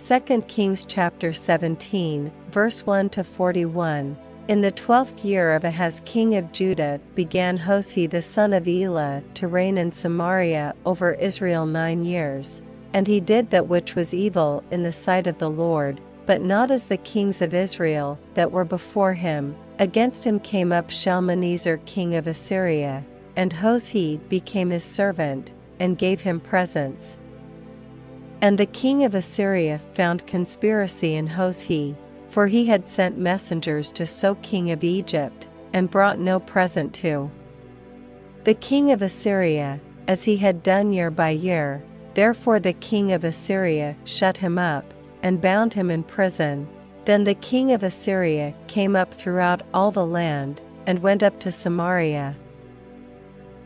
2 Kings chapter 17, verse 1-41. In the 12th year of Ahaz king of Judah began Hoshea the son of Elah to reign in Samaria over Israel 9 years. And he did that which was evil in the sight of the Lord, but not as the kings of Israel that were before him. Against him came up Shalmaneser king of Assyria, and Hoshea became his servant, and gave him presents. And the king of Assyria found conspiracy in Hoshea, for he had sent messengers to So king of Egypt, and brought no present to the king of Assyria, as he had done year by year. Therefore the king of Assyria shut him up, and bound him in prison. Then the king of Assyria came up throughout all the land, and went up to Samaria,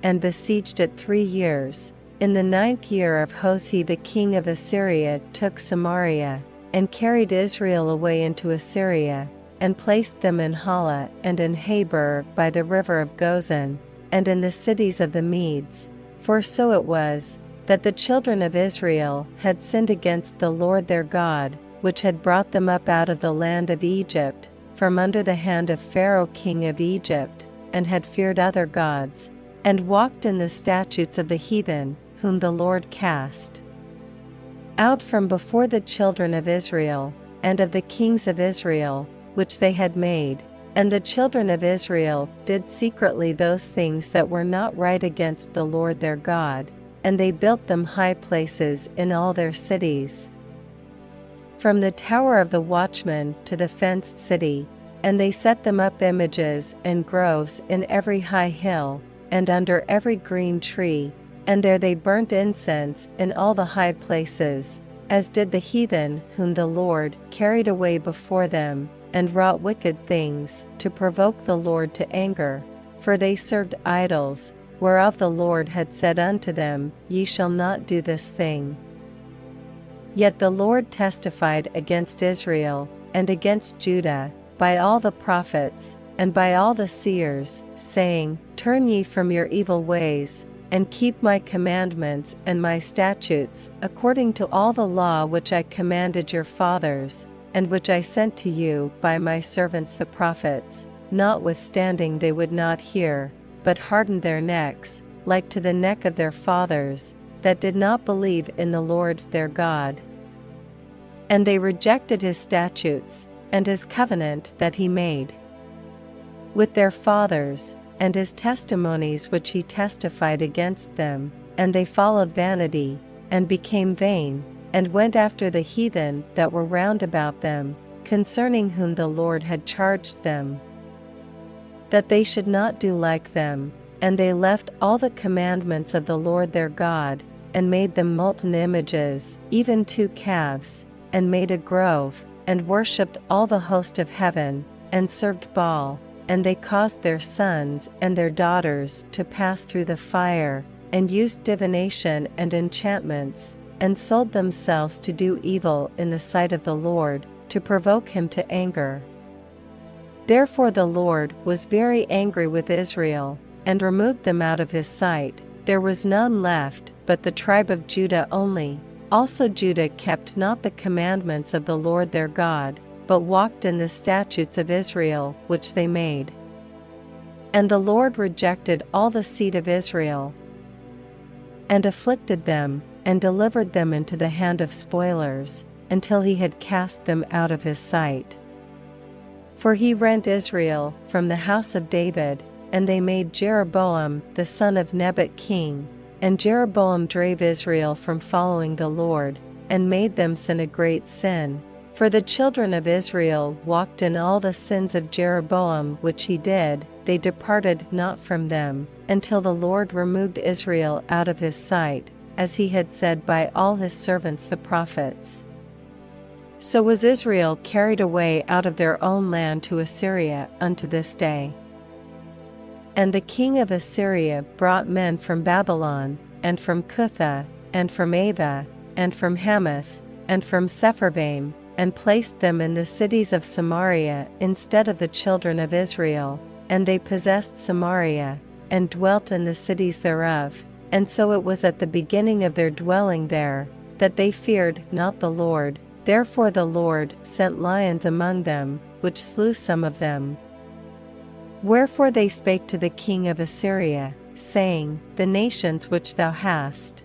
and besieged it 3 years. In the 9th year of Hoshea the king of Assyria took Samaria, and carried Israel away into Assyria, and placed them in Hala and in Habor by the river of Gozan, and in the cities of the Medes. For so it was, that the children of Israel had sinned against the Lord their God, which had brought them up out of the land of Egypt, from under the hand of Pharaoh king of Egypt, and had feared other gods, and walked in the statutes of the heathen, whom the Lord cast out from before the children of Israel, and of the kings of Israel, which they had made. And the children of Israel did secretly those things that were not right against the Lord their God, and they built them high places in all their cities, from the tower of the watchman to the fenced city. And they set them up images and groves in every high hill, and under every green tree. And there they burnt incense in all the high places, as did the heathen whom the Lord carried away before them, and wrought wicked things to provoke the Lord to anger. For they served idols, whereof the Lord had said unto them, Ye shall not do this thing. Yet the Lord testified against Israel, and against Judah, by all the prophets, and by all the seers, saying, Turn ye from your evil ways, and keep my commandments and my statutes, according to all the law which I commanded your fathers, and which I sent to you by my servants the prophets. Notwithstanding they would not hear, but hardened their necks, like to the neck of their fathers, that did not believe in the Lord their God. And they rejected his statutes, and his covenant that he made with their fathers, and his testimonies which he testified against them. And they followed vanity, and became vain, and went after the heathen that were round about them, concerning whom the Lord had charged them, that they should not do like them. And they left all the commandments of the Lord their God, and made them molten images, even 2 calves, and made a grove, and worshipped all the host of heaven, and served Baal. And they caused their sons and their daughters to pass through the fire, and used divination and enchantments, and sold themselves to do evil in the sight of the Lord, to provoke him to anger. Therefore the Lord was very angry with Israel, and removed them out of his sight. There was none left, but the tribe of Judah only. Also Judah kept not the commandments of the Lord their God, but walked in the statutes of Israel which they made. And the Lord rejected all the seed of Israel, and afflicted them, and delivered them into the hand of spoilers, until he had cast them out of his sight. For he rent Israel from the house of David, and they made Jeroboam the son of Nebat king. And Jeroboam drave Israel from following the Lord, and made them sin a great sin. For the children of Israel walked in all the sins of Jeroboam which he did, they departed not from them, until the Lord removed Israel out of his sight, as he had said by all his servants the prophets. So was Israel carried away out of their own land to Assyria unto this day. And the king of Assyria brought men from Babylon, and from Cutha, and from Ava, and from Hamath, and from Sepharvaim, and placed them in the cities of Samaria instead of the children of Israel. And they possessed Samaria, and dwelt in the cities thereof. And so it was at the beginning of their dwelling there, that they feared not the Lord. Therefore the Lord sent lions among them, which slew some of them. Wherefore they spake to the king of Assyria, saying, The nations which thou hast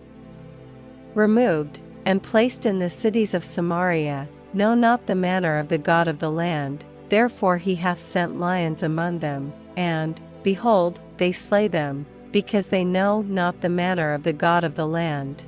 removed, and placed in the cities of Samaria, know not the manner of the God of the land, therefore he hath sent lions among them, and, behold, they slay them, because they know not the manner of the God of the land.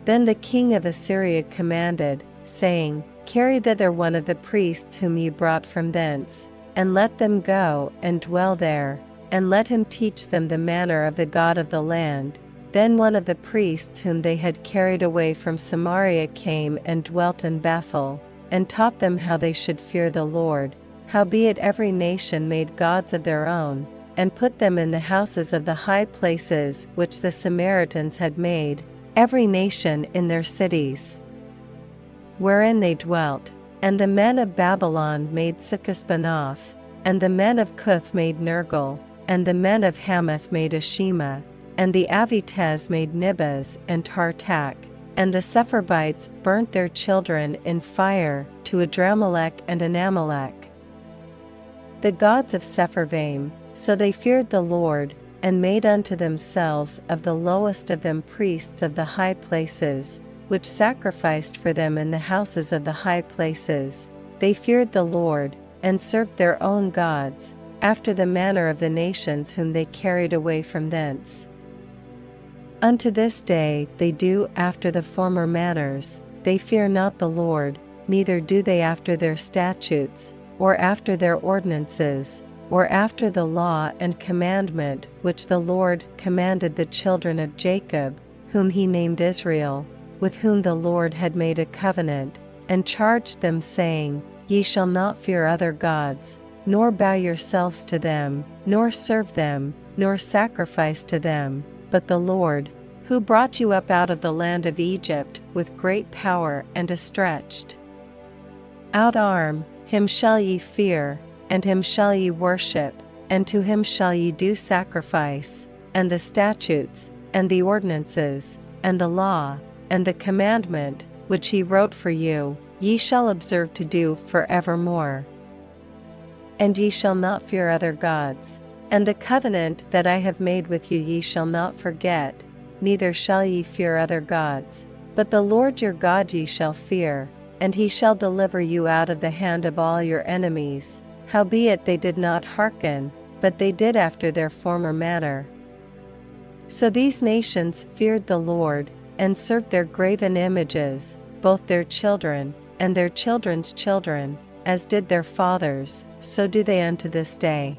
Then the king of Assyria commanded, saying, Carry thither one of the priests whom ye brought from thence, and let them go and dwell there, and let him teach them the manner of the God of the land. Then one of the priests whom they had carried away from Samaria came and dwelt in Bethel, and taught them how they should fear the Lord. Howbeit every nation made gods of their own, and put them in the houses of the high places which the Samaritans had made, every nation in their cities wherein they dwelt. And the men of Babylon made Succoth-Benoth, and the men of Cuth made Nergal, and the men of Hamath made Ashima, and the Avitez made Nibaz and Tartak, and the Sepharvites burnt their children in fire to Adramelech and Anamelech, the gods of Sepharvaim. So they feared the Lord, and made unto themselves of the lowest of them priests of the high places, which sacrificed for them in the houses of the high places. They feared the Lord, and served their own gods, after the manner of the nations whom they carried away from thence. Unto this day they do after the former manners. They fear not the Lord, neither do they after their statutes, or after their ordinances, or after the law and commandment which the Lord commanded the children of Jacob, whom he named Israel, with whom the Lord had made a covenant, and charged them, saying, Ye shall not fear other gods, nor bow yourselves to them, nor serve them, nor sacrifice to them, but the Lord, who brought you up out of the land of Egypt with great power and a stretched out arm, him shall ye fear, and him shall ye worship, and to him shall ye do sacrifice, and the statutes, and the ordinances, and the law, and the commandment, which he wrote for you, ye shall observe to do for evermore. And ye shall not fear other gods. And the covenant that I have made with you ye shall not forget, neither shall ye fear other gods. But the Lord your God ye shall fear, and he shall deliver you out of the hand of all your enemies. Howbeit they did not hearken, but they did after their former manner. So these nations feared the Lord, and served their graven images, both their children, and their children's children, as did their fathers, so do they unto this day.